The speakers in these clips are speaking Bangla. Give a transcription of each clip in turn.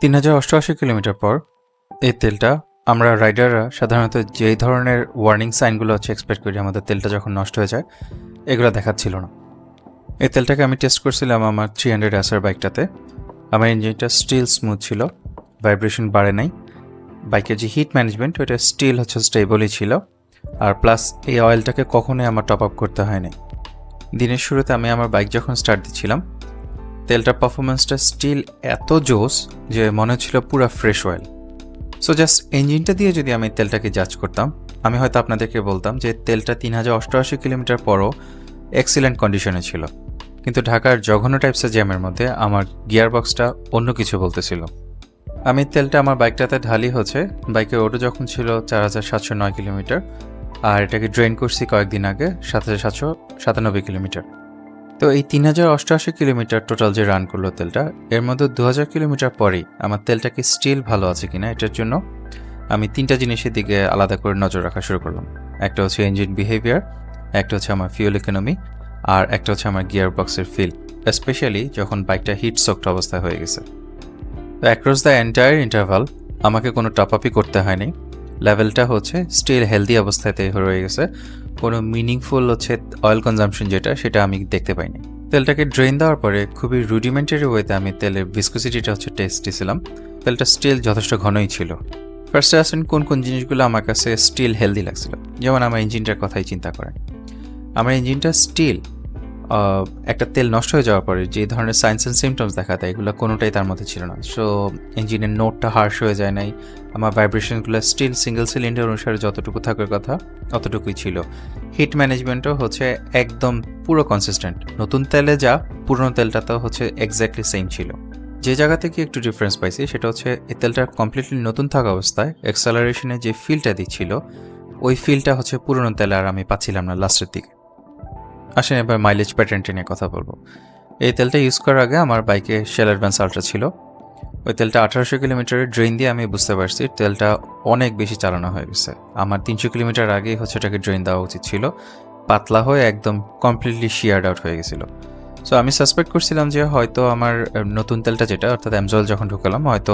3088 কিলোমিটার পর এই তেলটা আমরা রাইডাররা সাধারণত যেই ধরনের ওয়ার্নিং সাইনগুলো এক্সপেক্ট করি আমাদের তেলটা যখন নষ্ট হয়ে যায় এগুলো দেখাচ্ছিল না। এই তেলটাকে আমি টেস্ট করছিলাম আমার 300 SR বাইকটাতে। আমার ইঞ্জিনটা স্টিল স্মুথ ছিল, ভাইব্রেশন বাড়ে নাই, বাইকের যে হিট ম্যানেজমেন্ট ওইটা স্টিল স্টেবলই ছিল, আর প্লাস এই অয়েলটাকে কখনোই আমার টপ আপ করতে হয়নি। দিনের শুরুতে আমি আমার বাইক যখন স্টার্ট দিচ্ছিলাম তেলটার পারফরমেন্সটা স্টিল এত জোস যে মনে হচ্ছিল পুরো ফ্রেশ অয়েল। সো জাস্ট ইঞ্জিনটা দিয়ে যদি আমি তেলটাকে জাজ করতাম আমি হয়তো আপনাদেরকে বলতাম যে তেলটা 3088 কিলোমিটার পরও এক্সিলেন্ট কন্ডিশনে ছিল, কিন্তু ঢাকার জঘন্য টাইপসের জ্যামের মধ্যে আমার গিয়ার বক্সটা অন্য কিছু বলতেছিল। আমি তেলটা আমার বাইকটাতে ঢালি বাইকের ওডো যখন ছিল 4709 কিলোমিটার, আর এটাকে ড্রেন করছি কয়েকদিন আগে 7797 কিলোমিটার। তো এই 3088 কিলোমিটার টোটাল যে রান করলো তেলটা, এর মধ্যে 2000 কিলোমিটার পরেই আমার তেলটা কি স্টিল ভালো আছে কিনা এটার জন্য আমি 3টা জিনিসের দিকে আলাদা করে নজর রাখা শুরু করলাম। একটা হচ্ছে ইঞ্জিন বিহেভিয়ার, একটা হচ্ছে আমার ফিউল ইকোনমি, আর একটা হচ্ছে আমার গিয়ার বক্সের ফিল, স্পেশালি যখন বাইকটা হিট সোকড অবস্থায় হয়ে গেছে। তো অ্যাক্রস দ্য এন্টায়ার ইন্টারভাল আমাকে কোনো টপ আপই করতে হয়নি, লেভেলটা স্টিল হেলদি অবস্থাতে রয়ে গেছে, কোনো মিনিংফুল অয়েল কনজাম্পশন সেটা আমি দেখতে পাইনি। তেলটাকে ড্রেন দেওয়ার পরে খুবই রুডিমেন্টারি ওয়েতে আমি তেলের ভিসকোসিটিটা টেস্ট দিয়েছিলাম। তেলটা স্টিল যথেষ্ট ঘনই ছিল। ফার্স্টে আসেন কোন কোন জিনিসগুলো আমার কাছে স্টিল হেলদি লাগছিল, যেমন আমার ইঞ্জিনটার কথাই চিন্তা করেন। আমার ইঞ্জিনটা স্টিল একটা তেল নষ্ট হয়ে যাওয়ার পরে যে ধরনের সাইন্স অ্যান্ড সিমটমস দেখা দেয় এগুলো কোনোটাই তার মধ্যে ছিল না। সো ইঞ্জিনের নোটটা হার্শ হয়ে যায় নাই, আমার ভাইব্রেশনগুলো স্টিল সিঙ্গেল সিলিন্ডার অনুসারে যতটুকু থাকার কথা অতটুকুই ছিল। হিট ম্যানেজমেন্টও একদম পুরো কনসিস্টেন্ট, নতুন তেলে যা পুরনো তেলটাতেও এক্স্যাক্টলি সেম ছিল। যে জায়গা থেকে একটু ডিফারেন্স পাইছি সেটা এই তেলটা কমপ্লিটলি নতুন থাকা অবস্থায় অ্যাক্সেলারেশনে যে ফিলটা দিচ্ছিল ওই ফিলটা পুরনো তেলে আর আমি পাচ্ছিলাম না লাস্টের দিকে। আসেন এবার মাইলেজ প্যাটার্নটা নিয়ে কথা বলবো। এই তেলটা ইউজ করার আগে আমার বাইকে শেল অ্যাডভান্স আল্ট্রা ছিল। ওই তেলটা 1800 কিলোমিটারের ড্রেন দিয়ে আমি বুঝতে পারছি তেলটা অনেক বেশি চালানো হয়ে গেছে। আমার 300 কিলোমিটার আগেই এটাকে ড্রেন দেওয়া উচিত ছিল, পাতলা হয়ে একদম কমপ্লিটলি শিয়ার্ড আউট হয়ে গেছিলো। সো আমি সাসপেক্ট করছিলাম যে হয়তো আমার নতুন তেলটা যেটা অর্থাৎ অ্যামজল যখন ঢুকালাম হয়তো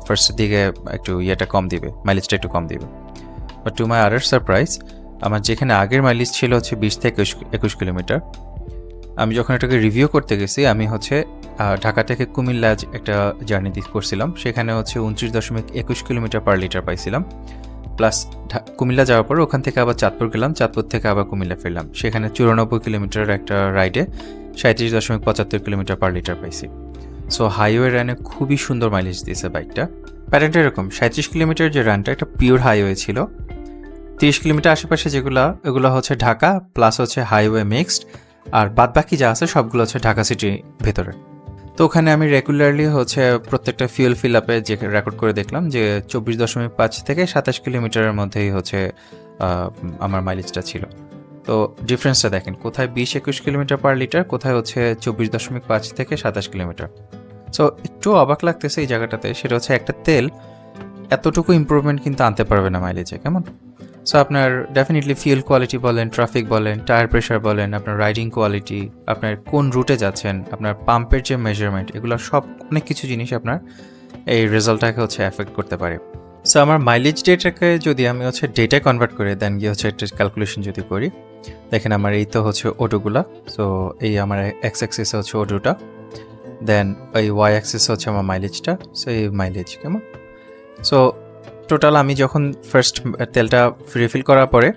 ফার্স্টের দিকে একটু কম দিবে, মাইলেজটা একটু কম দিবে। But to my other surprise আমার যেখানে আগের মাইলেজ ছিল 20 থেকে 21 কিলোমিটার, আমি যখন এটাকে রিভিউ করতে গেছি আমি ঢাকা থেকে কুমিল্লা একটা জার্নি করছিলাম, সেখানে 29.21 কিলোমিটার পার লিটার পাইছিলাম। প্লাস কুমিল্লা যাওয়ার পর ওখান থেকে আবার চাঁদপুর গেলাম, চাঁদপুর থেকে আবার কুমিল্লা ফিরলাম, সেখানে 94 কিলোমিটার একটা রাইডে 37.75 কিলোমিটার পার লিটার পাইছি। সো হাইওয়ে রানে খুবই সুন্দর মাইলেজ দিয়েছে বাইকটা। প্যাটার্নটা এরকম, 37 কিলোমিটার যে রানটা একটা পিওর হাইওয়ে ছিল, 30 কিলোমিটার আশেপাশে এগুলো ঢাকা প্লাস হাইওয়ে মিক্সড, আর বাদবাকি যা আছে সবগুলো ঢাকা সিটির ভেতরে। তো ওখানে আমি রেগুলারলি প্রত্যেকটা ফিউল ফিল আপে যে রেকর্ড করে দেখলাম যে 24.5 থেকে 27 কিলোমিটারের মধ্যেই আমার মাইলেজটা ছিল। তো ডিফারেন্সটা দেখেন, কোথায় 20-21 কিলোমিটার পার লিটার, কোথায় 24.5 থেকে 27 কিলোমিটার। সো একটু অবাক লাগতেছে এই জায়গাটাতে, সেটা একটা তেল এতটুকু ইম্প্রুভমেন্ট কিন্তু আনতে পারবে না মাইলেজে, কেমন? সো আপনার ডেফিনেটলি ফিউল কোয়ালিটি বলেন, ট্রাফিক বলেন, টায়ার প্রেশার বলেন, আপনার রাইডিং কোয়ালিটি, আপনার কোন রুটে যাচ্ছেন, আপনার পাম্পের যে মেজারমেন্ট, এগুলো সব অনেক কিছু জিনিস আপনার এই রেজাল্টটাকে এফেক্ট করতে পারে। সো আমার মাইলেজ ডেটাকে যদি আমি ডেটা কনভার্ট করে দেন গিয়ে একটা ক্যালকুলেশন যদি করি, দেখেন আমার এই তো অটোগুলা। সো এই আমার এক্স অ্যাক্সিস অটোটা, দেন এই ওয়াই অ্যাক্সিস আমার মাইলেজটা। সো এই মাইলেজ কেমন? সো টোটাল আমি যখন ফার্স্ট তেলটা রিফিল করার পরে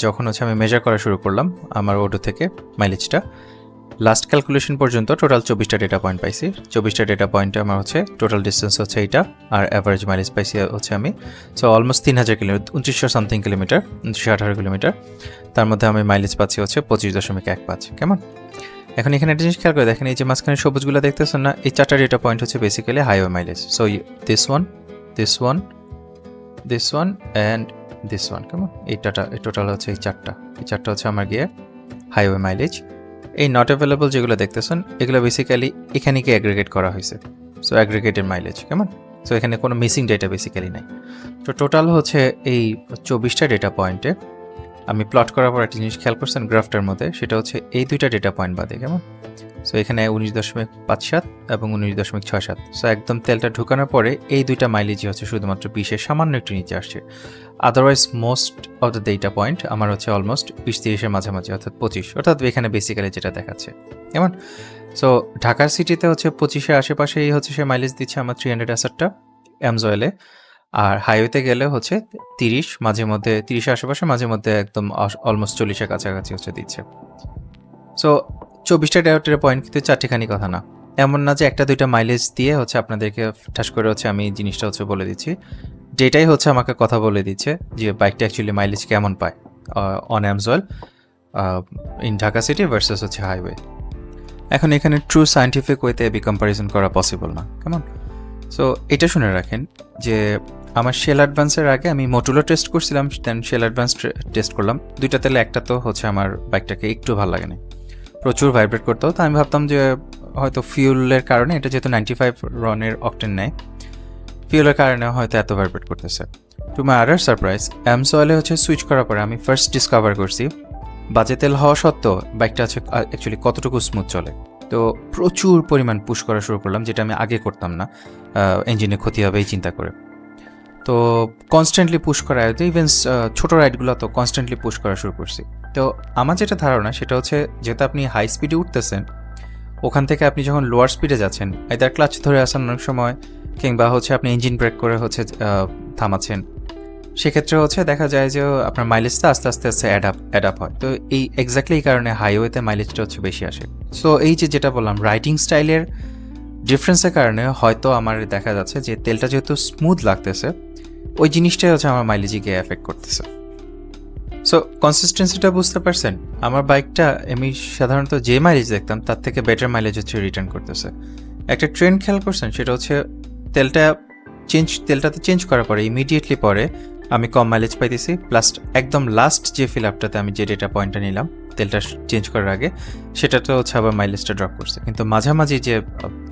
যখন আমি মেজার করা শুরু করলাম আমার অটো থেকে মাইলেজটা, লাস্ট ক্যালকুলেশন পর্যন্ত টোটাল 24টা ডেটা পয়েন্ট পাইছি। 24টা ডেটা পয়েন্টে আমার টোটাল ডিস্টেন্স এইটা, আর অ্যাভারেজ মাইলেজ পাইছি আমি। So almost 3000 kilometre, 2900 something kilometre, 2918 kilometre, তার মধ্যে আমি মাইলেজ পাচ্ছি 25.15, কেমন? এখন এখানে একটা জিনিস খেয়াল করে দেখেন, এই যে মাঝখানে সবুজগুলো দেখতেছেন না, এই 4টা data point basically highway mileage. So this one, this one, this one and this one, কেমন? এই টোটাল এই চারটা আমার গিয়ে হাইওয়ে মাইলেজ। এই নট অ্যাভেলেবল যেগুলো দেখতেছেন এগুলো বেসিক্যালি এখানে কি অ্যাগ্রিগেট করা হয়েছে। সো অ্যাগ্রিগেটেড মাইলেজ, কেমন? সো এখানে কোনো মিসিং ডেটা বেসিক্যালি নাই। তো টোটাল এই 24টা ডেটা পয়েন্টে আমি প্লট করার পর একটা জিনিস খেয়াল করছেন গ্রাফটার মধ্যে, সেটা এই 2টা ডেটা পয়েন্ট বাদে, কেমন? সো এখানে 19.57 এবং 19.67। সো একদম তেলটা ঢুকানোর পরে এই দুইটা মাইলেজই হচ্ছে শুধুমাত্র 20-এর সামান্য একটু নিচে আসছে। Otherwise most of the data point আমার হচ্ছে অলমোস্ট 20-30-এর মাঝামাঝি, অর্থাৎ 25, অর্থাৎ এখানে বেসিক্যালি যেটা দেখাচ্ছে কেমন। সো ঢাকার সিটিতে হচ্ছে 25-এর আশেপাশেই হচ্ছে সে মাইলেজ দিচ্ছে আমার 300 অ্যাসেটটা অ্যামজয়েলে, আর হাইওয়েতে গেলে হচ্ছে 30, মাঝে মধ্যে 30-এর আশেপাশে, মাঝে মধ্যে একদম অলমোস্ট 40-এর কাছাকাছি হচ্ছে দিচ্ছে। সো 24টা ডেটা পয়েন্ট কিন্তু চারটিখানি কথা না, এমন না যে একটা দুইটা মাইলেজ দিয়ে হচ্ছে আপনাদেরকে ঠাস করে হচ্ছে আমি জিনিসটা হচ্ছে বলে দিচ্ছি। যেটাই হচ্ছে আমাকে কথা বলে দিচ্ছে যে বাইকটা অ্যাকচুয়ালি মাইলেজ কেমন পায় অন অ্যামজয়েল ইন ঢাকা সিটি ভার্সেস হচ্ছে হাইওয়ে। এখন এখানে ট্রু সায়েন্টিফিক ওয়েতে এবি কম্প্যারিজন করা পসিবল না, কেমন। সো এটা শুনে রাখেন যে আমার শেল অ্যাডভান্সের আগে আমি মটুলো টেস্ট করছিলাম, দেন শেল অ্যাডভান্স টেস্ট করলাম। দুইটা তেলে একটা তো হচ্ছে আমার বাইকটাকে একটু ভালো লাগে না, প্রচুর ভাইব্রেট করতো। তো আমি ভাবতাম যে হয়তো ফিউলের কারণে, এটা যেহেতু 95 রনের অকটেন নেয়, ফিউলের কারণে হয়তো এত ভাইব্রেট করতেছে। টু মাই আদার সারপ্রাইজ, অ্যামসয়েলে হচ্ছে সুইচ করার পরে আমি ফার্স্ট ডিসকভার করছি বাজে তেল হওয়া সত্ত্বেও বাইকটা হচ্ছে অ্যাকচুয়ালি কতটুকু স্মুথ চলে। তো প্রচুর পরিমাণ পুশ করা শুরু করলাম, যেটা আমি আগে করতাম না, ইঞ্জিনে ক্ষতি হবে এই চিন্তা করে। তো কনস্ট্যান্টলি পুশ করা, ইভেন ছোটো রাইডগুলো তো কনস্ট্যান্টলি পুশ করা শুরু করছি। তো আমার যেটা ধারণা সেটা হচ্ছে, যেহেতু আপনি হাই স্পিডে উঠতেছেন, ওখান থেকে আপনি যখন লোয়ার স্পিডে যাচ্ছেন, আইদার ক্লাচ ধরে আসেন অনেক সময়, কিংবা হচ্ছে আপনি ইঞ্জিন ব্রেক করে হচ্ছে থামাচ্ছেন, সেক্ষেত্রে হচ্ছে দেখা যায় যে আপনার মাইলেজটা আস্তে আস্তে আস্তে অ্যাড আপ হয়। তো এই এক্স্যাক্টলি এই কারণে হাইওয়েতে মাইলেজটা হচ্ছে বেশি আসে। সো এই যেটা বললাম, রাইডিং স্টাইলের ডিফারেন্সের কারণে হয়তো আমার দেখা যাচ্ছে যে তেলটা যেহেতু স্মুথ লাগতেছে, ওই জিনিসটাই হচ্ছে আমার মাইলেজে গিয়ে এফেক্ট করতেছে। সো কনসিস্টেন্সিটা বুঝতে পারছেন, আমার বাইকটা আমি সাধারণত যে মাইলেজ দেখতাম তার থেকে বেটার মাইলেজ হচ্ছে রিটার্ন করতেছে। একটা ট্রেন্ড খেয়াল করছেন, সেটা হচ্ছে তেলটাতে চেঞ্জ করার পরে ইমিডিয়েটলি পরে আমি কম মাইলেজ পাইতেছি, প্লাস একদম লাস্ট যে ফিল আপটাতে আমি যে ডেটা পয়েন্টটা নিলাম তেলটা চেঞ্জ করার আগে, সেটাতে হচ্ছে আবার মাইলেজটা ড্রপ করছে। কিন্তু মাঝামাঝি যে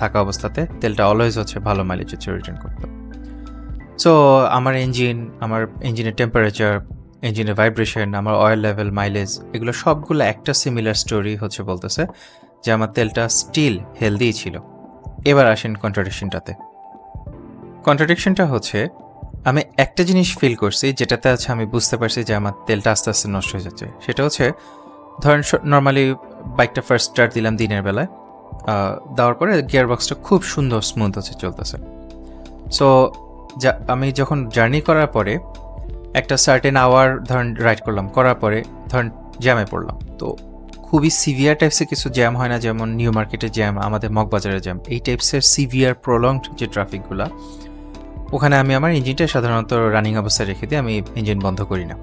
থাকা অবস্থাতে তেলটা অলওয়েজ হচ্ছে ভালো মাইলেজ হচ্ছে রিটার্ন করতো। সো আমার ইঞ্জিনের টেম্পারেচার, ইঞ্জিনের ভাইব্রেশন, আমার অয়েল লেভেল, মাইলেজ, এগুলো সবগুলো একটা সিমিলার স্টোরি হচ্ছে বলতেছে যে আমার তেলটা স্টিল হেলদি ছিল। এবার আসেন কন্ট্রাডিকশনটা হচ্ছে, আমি একটা জিনিস ফিল করছি যেটাতে আছে আমি বুঝতে পারছি যে আমার তেলটা আস্তে আস্তে নষ্ট হয়ে যাচ্ছে। সেটা হচ্ছে, ধরেন নর্মালি বাইকটা ফার্স্ট স্টার্ট দিলাম দিনের বেলায়, দেওয়ার পরে গিয়ার বক্সটা খুব সুন্দর স্মুথ হচ্ছে চলতেছে। সো আমি যখন জার্নি করার পরে একটা সার্টেন আওয়ার ধরেন রাইড করার পরে ধরেন জ্যামে পড়লাম। তো খুবই সিভিয়ার টাইপসের কিছু জ্যাম হয় না, যেমন নিউ মার্কেটের জ্যাম, আমাদের মগবাজারের জ্যাম, এই টাইপসের সিভিয়ার প্রলংড যে ট্রাফিকগুলো, ওখানে আমি আমার ইঞ্জিনটা সাধারণত রানিং অবস্থায় রেখে দিই, আমি ইঞ্জিন বন্ধ করি না,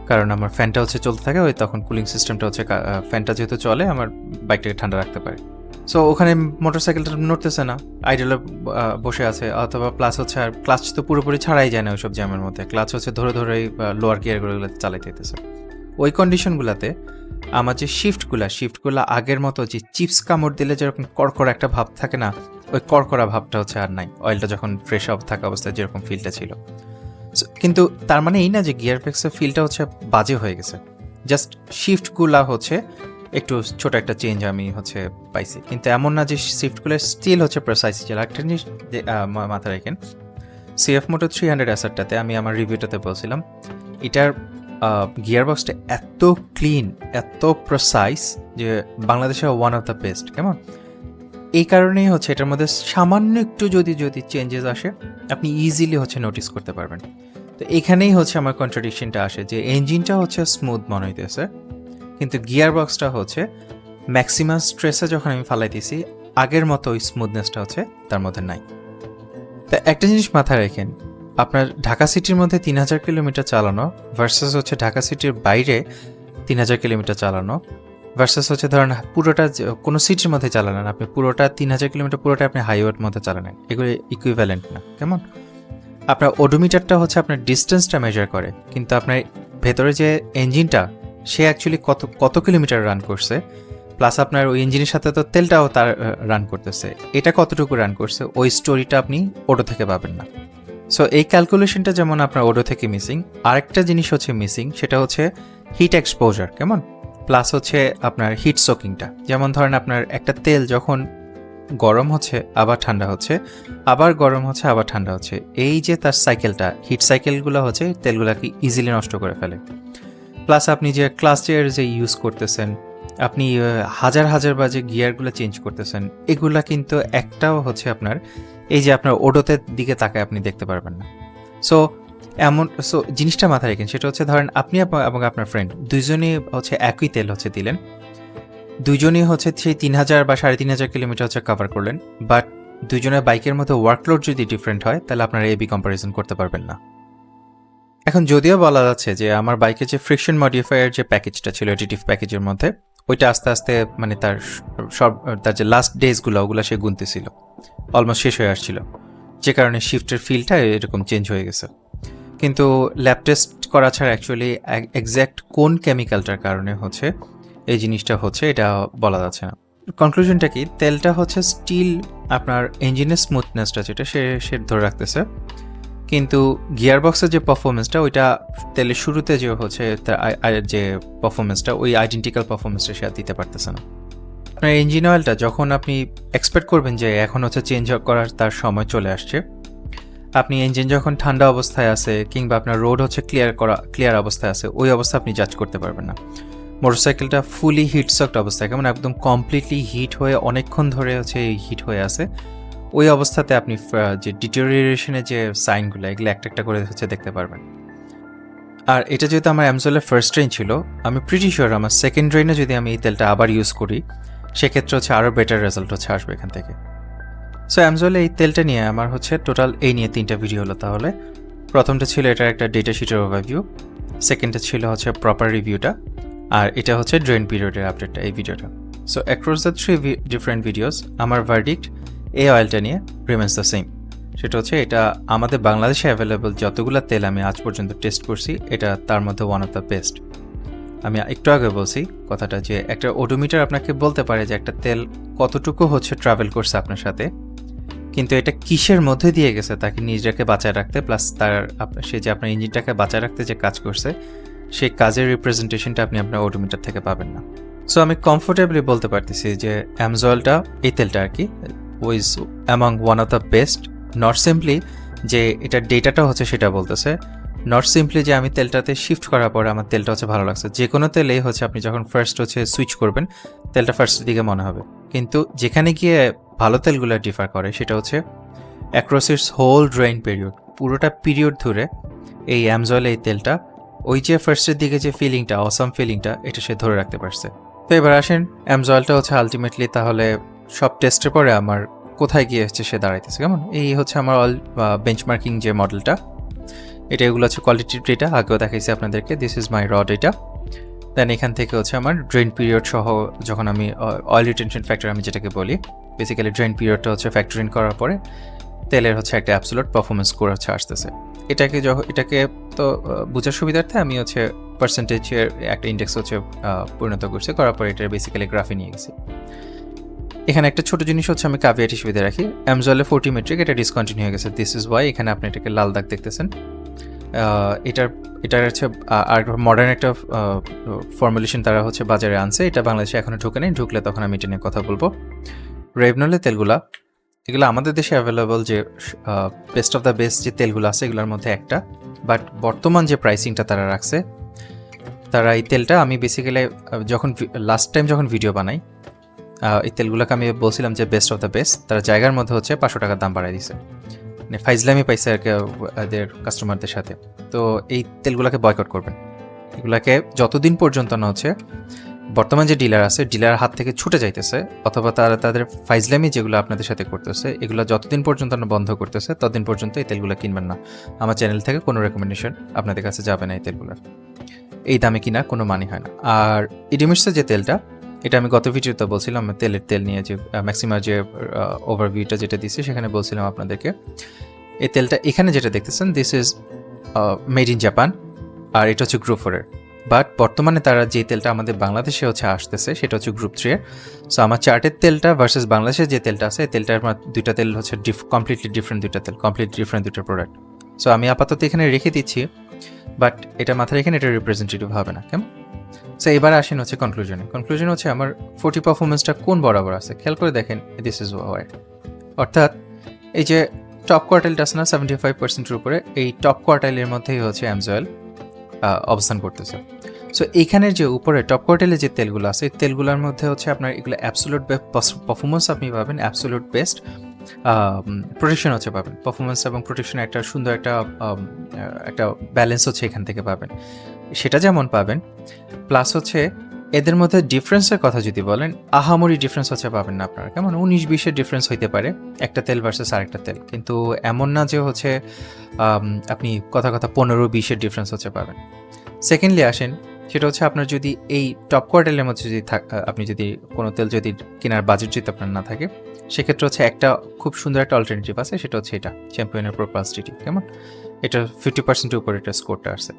কারণ আমার ফ্যানটা হচ্ছে চলতে থাকে, ওই তখন কুলিং সিস্টেমটা হচ্ছে ফ্যানটা যেহেতু চলে আমার বাইকটাকে ঠান্ডা রাখতে পারে। সো ওখানে মোটরসাইকেলটা নড়তেছে না, আইডলে বসে আছে, অথবা প্লাস হচ্ছে আর ক্লাচ তো পুরোপুরি ছাড়াই যায় না ওইসব জ্যামের মধ্যে, ক্লাচ হচ্ছে ধরে ধরেই লোয়ার গিয়ারগুলো চালাইতে হইতেছে। ওই কন্ডিশনগুলোতে আমার যে শিফটগুলো আগের মতো যে চিপস কামড় দিলে যেরকম কড়কড়া একটা ভাব থাকে না, ওই কড়কড়া ভাবটা হচ্ছে আর নাই, অয়েলটা যখন ফ্রেশ আপ থাকা অবস্থায় যেরকম ফিলটা ছিল। কিন্তু তার মানে এই না যে গিয়ার ফিক্সের ফিলটা হচ্ছে বাজে হয়ে গেছে, জাস্ট শিফটগুলা হচ্ছে একটু ছোট একটা চেঞ্জ আমি হচ্ছে পাইছি, কিন্তু এমন না যে শিফটগুলো স্টিল হচ্ছে প্রেসাইজ ছিল। একটা জিনিস মাথায় রাখেন, সিএফ মোটো 300 অ্যাসেটটাতে আমি আমার রিভিউটাতে বলছিলাম এটার গিয়ার বক্সটা এত ক্লিন, এত প্রেসাইজ যে বাংলাদেশের ওয়ান অফ দ্য বেস্ট, কেমন। এই কারণেই হচ্ছে এটার মধ্যে সামান্য একটু যদি চেঞ্জেস আসে আপনি ইজিলি হচ্ছে নোটিস করতে পারবেন। তো এখানেই হচ্ছে আমার কন্ট্রাডিকশনটা আসে যে ইঞ্জিনটা হচ্ছে স্মুথ মনে হইতেছে, কিন্তু গিয়ার বক্সটা হচ্ছে ম্যাক্সিমাম স্ট্রেসে যখন আমি ফালাইতেছি আগের মতো ওই স্মুথনেসটা হচ্ছে তার মধ্যে নাই। তা একটা জিনিস মাথায় রাখেন, আপনার ঢাকা সিটির মধ্যে 3000 কিলোমিটার চালানো ভার্সাস হচ্ছে ঢাকা সিটির বাইরে 3000 কিলোমিটার চালানো ভার্সাস হচ্ছে ধরেন পুরোটা কোনো সিটির মধ্যে চালালেন আপনি, পুরোটা 3000 কিলোমিটার পুরোটা আপনি হাইওয়ের মধ্যে চালালেন, এগুলো ইকুইভ্যালেন্ট না, কেমন। আপনার ওডোমিটারটা হচ্ছে আপনার ডিস্টেন্সটা মেজার করে, কিন্তু আপনার ভেতরে যে ইঞ্জিনটা সে অ্যাকচুয়ালি কত কিলোমিটার রান করছে, প্লাস আপনার ওই ইঞ্জিনের সাথে তো তেলটাও তার রান করতেছে, এটা কতটুকু রান করছে ওই স্টোরিটা আপনি ওডো থেকে পাবেন না। সো এই ক্যালকুলেশনটা যেমন আপনার ওডো থেকে মিসিং, আরেকটা জিনিস হচ্ছে মিসিং, সেটা হচ্ছে হিট এক্সপোজার, কেমন। প্লাস হচ্ছে আপনার হিট সোকিংটা। যেমন ধরেন আপনার একটা তেল যখন গরম হচ্ছে আবার ঠান্ডা হচ্ছে, আবার গরম হচ্ছে আবার ঠান্ডা হচ্ছে, এই যে তার সাইকেলটা, হিট সাইকেলগুলো হচ্ছে তেলগুলোকে ইজিলি নষ্ট করে ফেলে। প্লাস আপনি যে ক্লাচের যে ইউজ করতেছেন, আপনি হাজার হাজার বাজে গিয়ারগুলো চেঞ্জ করতেছেন, এগুলা কিন্তু একটাও হচ্ছে আপনার এই যে আপনার ওডোতের দিকে তাকায় আপনি দেখতে পারবেন না। সো জিনিসটা মাথায় রেখেন, সেটা হচ্ছে ধরেন আপনি এবং আপনার ফ্রেন্ড দুইজনই হচ্ছে একই তেল হচ্ছে দিলেন, দুইজনই হচ্ছে সেই 3000 বা 3500 কিলোমিটার হচ্ছে কভার করলেন, বাট দুইজনের বাইকের মধ্যে ওয়ার্কলোড যদি ডিফারেন্ট হয় তাহলে আপনারা এবি কম্পারিজন করতে পারবেন না। এখন যদিও বলা যাচ্ছে যে আমার বাইকে যে ফ্রিকশন মডিফায়ার যে প্যাকেজটা ছিল এডিটিভ প্যাকেজের মধ্যে, ওইটা আস্তে আস্তে মানে তার যে লাস্ট ডেজগুলো ওগুলো সে গুনতেছিল, অলমোস্ট শেষ হয়ে আসছিল, যে কারণে শিফটের ফিলটা এরকম চেঞ্জ হয়ে গেছে। কিন্তু ল্যাব টেস্ট করা ছাড়া অ্যাকচুয়ালি এক্স্যাক্ট কোন কেমিক্যালটার কারণে হচ্ছে এই জিনিসটা হচ্ছে এটা বলা যাচ্ছে না। কনক্লুশনটা কি, তেলটা হচ্ছে স্টিল আপনার ইঞ্জিনের স্মুথনেসটা যেটা সে ধরে রাখতেছে, কিন্তু গিয়ারবক্সের যে পারফরমেন্সটা ওইটা তেলের শুরুতে যে হচ্ছে তার যে পারফরমেন্সটা ওই আইডেন্টিক্যাল পারফরমেন্সটা সে দিতে পারতেছে না। আপনার ইঞ্জিন অয়েলটা যখন আপনি এক্সপেক্ট করবেন যে এখন হচ্ছে চেঞ্জ করার তার সময় চলে আসছে, আপনি ইঞ্জিন যখন ঠান্ডা অবস্থায় আছে কিংবা আপনার রোড হচ্ছে ক্লিয়ার অবস্থায় আছে, ওই অবস্থা আপনি জাজ করতে পারবেন না। মোটরসাইকেলটা ফুলি হিটসকড অবস্থায়, কেমন একদম কমপ্লিটলি হিট হয়ে অনেকক্ষণ ধরে হচ্ছে হিট হয়ে আছে, ওই অবস্থাতে আপনি যে ডিটেরিয়েশনের যে সাইনগুলো এগুলো একটা একটা করে হচ্ছে দেখতে পারবেন। আর এটা যেহেতু আমার অ্যামজলের ফার্স্ট ড্রেন ছিল, আমি প্রিটি শিওর আমার সেকেন্ড ড্রেনে যদি আমি এই তেলটা আবার ইউজ করি সেক্ষেত্রে হচ্ছে আরও বেটার রেজাল্ট হচ্ছে আসবে এখান থেকে। সো অ্যামজলে এই তেলটা নিয়ে আমার হচ্ছে টোটাল এই নিয়ে 3টা ভিডিও হলো। তাহলে প্রথমটা ছিল এটার একটা ডেটা শিটের ওভারভিউ, সেকেন্ডটা ছিল হচ্ছে প্রপার রিভিউটা, আর এটা হচ্ছে ড্রেন পিরিয়ডের আপডেটটা এই ভিডিওটা। So across the 3 different videos আমার ভার্ডিক্ট এই অয়েলটা নিয়ে রিমেন্স দ্য সেম। সেটা হচ্ছে এটা আমাদের বাংলাদেশে অ্যাভেলেবল যতগুলো তেল আমি আজ পর্যন্ত টেস্ট করছি এটা তার মধ্যে ওয়ান অফ দ্য বেস্ট। আমি একটু আগে বলছি কথাটা যে একটা ওডোমিটার আপনাকে বলতে পারে যে একটা তেল কতটুকু হচ্ছে ট্রাভেল করছে আপনার সাথে, কিন্তু এটা কিসের মধ্যে দিয়ে গেছে তাকে নিজেকে বাঁচায় রাখতে, প্লাস সে যে আপনার ইঞ্জিনটাকে বাঁচায় রাখতে যে কাজ করছে সেই কাজের রিপ্রেজেন্টেশনটা আপনি আপনার ওডোমিটার থেকে পাবেন না। সো আমি কমফোর্টেবলি বলতে পারতেছি যে অ্যামজলটা এই তেলটা আর কি is among one of the best. Not simply যে এটা ডেটাটা হচ্ছে সেটা বলতেছে, নট সিম্পলি যে আমি তেলটাতে শিফট করার পর আমার তেলটা হচ্ছে ভালো লাগছে। যে কোনো তেলেই হচ্ছে আপনি যখন ফার্স্ট হচ্ছে সুইচ করবেন তেলটা ফার্স্টের দিকে মনে হবে, কিন্তু যেখানে গিয়ে ভালো তেলগুলো ডিফার করে সেটা হচ্ছে across its whole drain period, পুরোটা পিরিয়ড ধরে এই অ্যামজল এই তেলটা ওই যে ফার্স্টের দিকে যে ফিলিংটা, অসাম ফিলিংটা, এটা সে ধরে রাখতে পারছে। তো এবার আসেন অ্যামজলটা হচ্ছে আলটিমেটলি তাহলে সব টেস্টের পরে আমার কোথায় গিয়ে হচ্ছে সে দাঁড়াইতেছে কেমন। এই হচ্ছে আমার বেঞ্চমার্কিং যে মডেলটা, এটা এগুলো হচ্ছে কোয়ালিটি ডেটা, আগেও দেখাইছি আপনাদেরকে। দিস ইজ মাই র ডেটা। দেন এখান থেকে হচ্ছে আমার ড্রেন পিরিয়ড সহ যখন আমি অয়েল রিটেনশন ফ্যাক্টর আমি যেটাকে বলি, বেসিক্যালি ড্রেন পিরিয়ডটা হচ্ছে ফ্যাক্টরিং করার পরে তেলের হচ্ছে একটা অ্যাবসোলুট পারফরমেন্স করে হচ্ছে আসতেছে। এটাকে তো বোঝার সুবিধার্থে আমি হচ্ছে পার্সেন্টেজের একটা ইন্ডেক্স হচ্ছে পরিণত করছি, করার পরে এটা বেসিক্যালি গ্রাফে নিয়ে গেছি। এখানে একটা ছোট জিনিস হচ্ছে আমি কাভিয়েট হিসেবে রাখি, অ্যামজলে 40 মেট্রিক এটা ডিসকন্টিনিউ হয়ে গেছে। দিস ইজ ওয়াই এখানে আপনি এটাকে লাল দাগ দেখতেছেন। এটার হচ্ছে আর মডার্ন একটা ফর্মুলেশন তারা হচ্ছে বাজারে আনছে, এটা বাংলাদেশে এখনো ঢুকে নেই, ঢুকলে তখন আমি এটা নিয়ে কথা বলবো। রেভনলের তেলগুলা এগুলো আমাদের দেশে অ্যাভেলেবল যে বেস্ট অফ দ্য বেস্ট যে তেলগুলো আছে এগুলোর মধ্যে একটা, বাট বর্তমান যে প্রাইসিংটা তারা রাখছে, তারা এই তেলটা আমি বেসিক্যালি যখন লাস্ট টাইম যখন ভিডিও বানাই এই তেলগুলোকে আমি বলছিলাম যে বেস্ট অফ দ্য বেস্ট, তারা জায়গার মধ্যে হচ্ছে 500 টাকার দাম বাড়াই দিছে, মানে ফাইজলামি পাইছে আর কি এদের কাস্টমারদের সাথে। তো এই তেলগুলোকে বয়কট করবেন, এগুলাকে যতদিন পর্যন্ত না হচ্ছে বর্তমান যে ডিলার আছে ডিলার হাত থেকে ছুটে যাইতেছে, অথবা তারা তাদের ফাইজলামি যেগুলো আপনাদের সাথে করতেছে এগুলো যতদিন পর্যন্ত না বন্ধ করতেছে ততদিন পর্যন্ত এই তেলগুলো কিনবেন না। আমার চ্যানেল থেকে কোনো রেকমেন্ডেশন আপনাদের কাছে যাবে না এই তেলগুলোর, এই দামে কিনা কোনো মানে হয় না। আর ইডিমিক্সের যে তেলটা, এটা আমি গত ভিডিওতে বলছিলাম তেল নিয়ে যে ম্যাক্সিমাম যে ওভারভিউটা যেটা দিয়েছি সেখানে বলছিলাম আপনাদেরকে এই তেলটা এখানে যেটা দেখতেছেন this is made in Japan, আর এটা হচ্ছে গ্রুপ 4-এর। বাট বর্তমানে তারা যে তেলটা আমাদের বাংলাদেশে হচ্ছে আসতেছে সেটা হচ্ছে গ্রুপ 3-এর। সো আমার চার্টের তেলটা ভার্সেস বাংলাদেশের যে তেলটা আছে এই তেলটার দুইটা তেল হচ্ছে কমপ্লিটলি ডিফারেন্ট দুইটা প্রোডাক্ট। সো আমি আপাতত এখানে রেখে দিচ্ছি, বাট এটা মাথায় রেখে এটা রিপ্রেজেন্টেটিভ হবে না কেমন। সো এবার আসেন হচ্ছে কনক্লুশন হচ্ছে আমার 40 পারফরমেন্সটা কোন বরাবর আছে খেয়াল করে দেখেন, দিস ইজ ওয়াই। অর্থাৎ এই যে টপ কোয়ার্টাইলটা আছে না 75%-এর উপরে, এই টপ কোয়ার্টাইলের মধ্যেই হচ্ছে অ্যামজয়েল অবস্থান করতেছে। সো এইখানের যে উপরে টপ কোয়ার্টাইলে যে তেলগুলো আছে, এই তেলগুলোর মধ্যে হচ্ছে আপনার এগুলো অ্যাবসোলুট পারফরমেন্স আপনি পাবেন, অ্যাবসোলুট বেস্ট প্রোটেকশন হচ্ছে পাবেন। পারফরমেন্স এবং প্রোটেকশন একটা সুন্দর একটা ব্যালেন্স হচ্ছে এখান থেকে পাবেন, সেটা যেমন পাবেন। প্লাস হচ্ছে এদের মধ্যে ডিফারেন্সের কথা যদি বলেন, আহামরি ডিফারেন্স হচ্ছে পাবেন না আপনারা। কেমন 19-20-এর ডিফারেন্স হইতে পারে একটা তেল ভার্সেস আরেকটা তেল, কিন্তু এমন না যে হচ্ছে আপনি কথা 15-20-এর ডিফারেন্স হচ্ছে পাবেন। সেকেন্ডলি আসেন, সেটা হচ্ছে আপনার যদি এই টপ কোয়ার্টাইলের মধ্যে যদি আপনি যদি কোনো তেল যদি কেনার বাজেট যদি আপনার না থাকে, সেক্ষেত্রে হচ্ছে একটা খুব সুন্দর একটা অল্টারনেটিভ আছে, সেটা হচ্ছে এটা চ্যাম্পিয়নের প্রো প্লাস টিটি। কেমন এটা 50%-এর উপরে এটা স্কোরটা আসছে।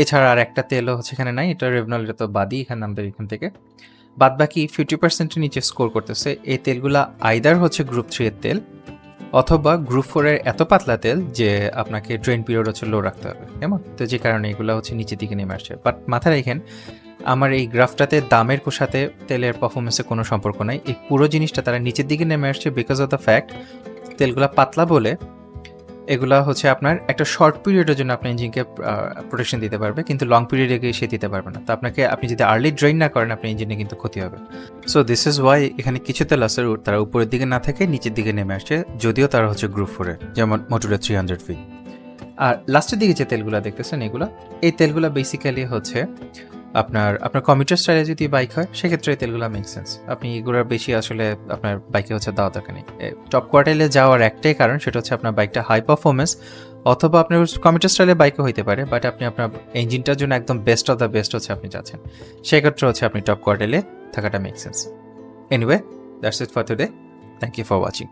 এছাড়া আর একটা তেলও হচ্ছে এখানে নাই, এটা রেভনল, এটা তো বাদই এখানে আমাদের এখান থেকে। বাদ বাকি 50%-এর নিচে স্কোর করতেছে এই তেলগুলা আইদার হচ্ছে গ্রুপ 3 এর তেল অথবা গ্রুপ 4 এর এত পাতলা তেল যে আপনাকে ড্রেন পিরিয়ড হচ্ছে লো রাখতে হবে। কেমন তো যে কারণে এগুলো হচ্ছে নিচের দিকে নেমে আসছে। বাট মাথায় রাখেন, আমার এই গ্রাফটাতে দামের সাথে তেলের পারফরমেন্সের কোনো সম্পর্ক নাই। এই পুরো জিনিসটা তারা নিচের দিকে নেমে আসছে বিকজ অফ দ্য ফ্যাক্ট তেলগুলা পাতলা বলে এগুলা হচ্ছে আপনার একটা শর্ট পিরিয়ডের জন্য আপনার ইঞ্জিনকে প্রোটেকশন দিতে পারবে, কিন্তু লং পিরিয়ডে গিয়ে সে দিতে পারবে না। তো আপনি যদি আর্লি ড্রেন না করেন, আপনার ইঞ্জিনে কিন্তু ক্ষতি হবে। সো দিস ইজ ওয়াই এখানে কিছু তেল আছে তারা উপরের দিকে না থেকে নিচের দিকে নেমে আসছে, যদিও তারা হচ্ছে গ্রুপ 4 এর, যেমন মোটুরা 300V। আর লাস্টের দিকে যে তেলগুলো দেখতেছেন এই তেলগুলো বেসিক্যালি হচ্ছে আপনার কমিউটার স্টাইলে যদি বাইক হয় সেক্ষেত্রে এই তেলগুলো মেক সেন্স। আপনি এগুলোর বেশি আসলে আপনার বাইকে হচ্ছে দেওয়া দরকার নেই। টপ কোয়ার্টাইলে যাওয়ার একটাই কারণ, সেটা হচ্ছে আপনার বাইকটা হাই পারফরমেন্স, অথবা আপনার কমিউটার স্টাইলে বাইকও হইতে পারে, বাট আপনি আপনার ইঞ্জিনটার জন্য একদম বেস্ট অফ দ্য বেস্ট হচ্ছে আপনি যাচ্ছেন, সেক্ষেত্রে হচ্ছে আপনি টপ কোয়ার্টাইলে থাকাটা make sense. Anyway, that's it for today. Thank you for watching.